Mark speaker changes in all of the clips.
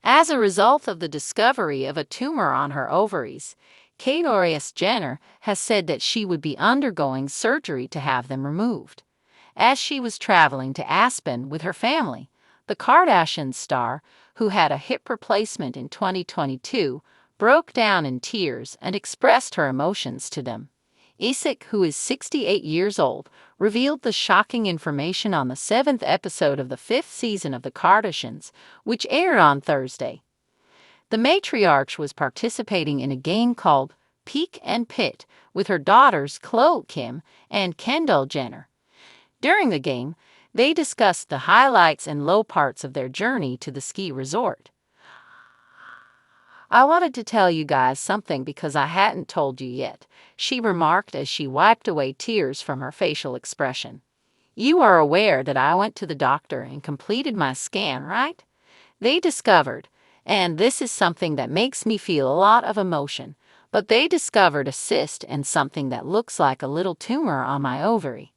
Speaker 1: As a result of the discovery of a tumor on her ovaries, Kris Jenner has said that she would be undergoing surgery to have them removed. As she was traveling to Aspen with her family, the Kardashian star, who had a hip replacement in 2022, broke down in tears and expressed her emotions to them. Isaac, who is 68 years old, revealed the shocking information on the 7th episode of the 5th season of The Kardashians, which aired on Thursday. The matriarch was participating in a game called Peek and Pit with her daughters Khloe Kim and Kendall Jenner. During the game, they discussed the highlights and low parts of their journey to the ski resort. "I wanted to tell you guys something because I hadn't told you yet," she remarked as she wiped away tears from her facial expression. "You are aware that I went to the doctor and completed my scan, right? They discovered, and this is something that makes me feel a lot of emotion, but they discovered a cyst and something that looks like a little tumor on my ovary.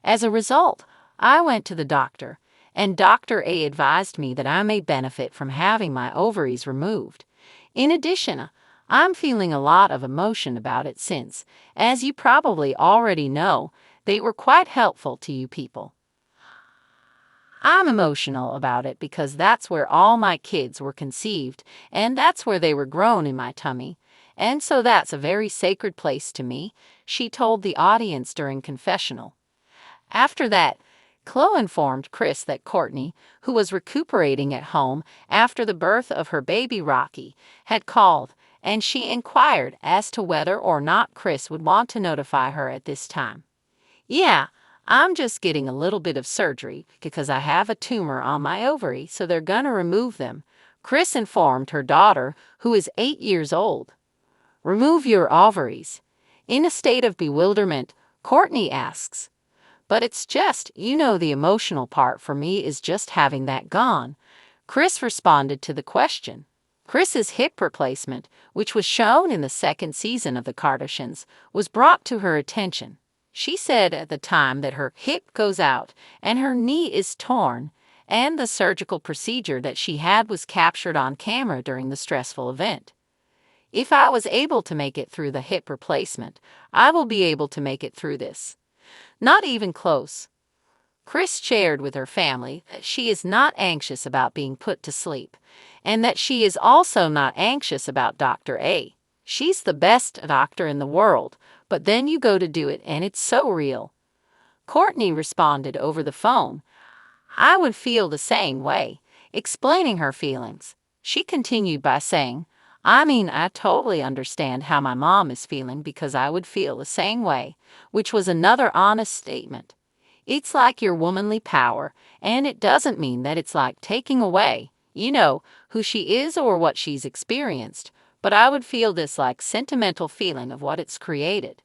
Speaker 1: As a result, I went to the doctor, and Dr. A advised me that I may benefit from having my ovaries removed. In addition, I'm feeling a lot of emotion about it since, as you probably already know, they were quite helpful to you people. I'm emotional about it because that's where all my kids were conceived, and that's where they were grown in my tummy, and so that's a very sacred place to me," she told the audience during confessional. After that, Khloe informed Kris that Kourtney, who was recuperating at home after the birth of her baby Rocky, had called, and she inquired as to whether or not Kris would want to notify her at this time. "Yeah, I'm just getting a little bit of surgery because I have a tumor on my ovary, so they're gonna remove them," Kris informed her daughter, who is 8 years old. "Remove your ovaries?" In a state of bewilderment, Kourtney asks. "But it's just, the emotional part for me is just having that gone," Kris responded to the question. Kris's hip replacement, which was shown in the 2nd season of The Kardashians, was brought to her attention. She said at the time that her hip goes out and her knee is torn, and the surgical procedure that she had was captured on camera during the stressful event. "If I was able to make it through the hip replacement, I will be able to make it through this. Not even close." Kris shared with her family that she is not anxious about being put to sleep, and that she is also not anxious about Dr. A. "She's the best doctor in the world, but then you go to do it and it's so real." Kourtney responded over the phone, "I would feel the same way," explaining her feelings. She continued by saying, I totally understand how my mom is feeling because I would feel the same way," which was another honest statement. "It's like your womanly power, and it doesn't mean that it's like taking away, who she is or what she's experienced, but I would feel this like sentimental feeling of what it's created."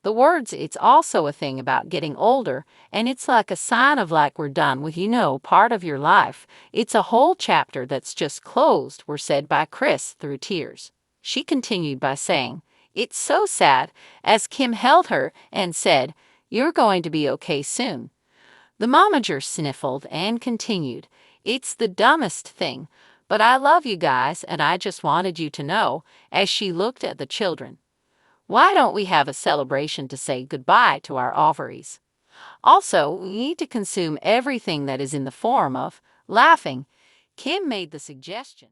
Speaker 1: The words, "it's also a thing about getting older, and it's like a sign of like we're done with, part of your life. It's a whole chapter that's just closed," were said by Kris through tears. She continued by saying, "It's so sad," as Kim held her and said, "You're going to be okay soon." The momager sniffled and continued, "It's the dumbest thing, but I love you guys and I just wanted you to know," as she looked at the children. "Why don't we have a celebration to say goodbye to our ovaries? Also, we need to consume everything that is in the form of laughing," Kim made the suggestion.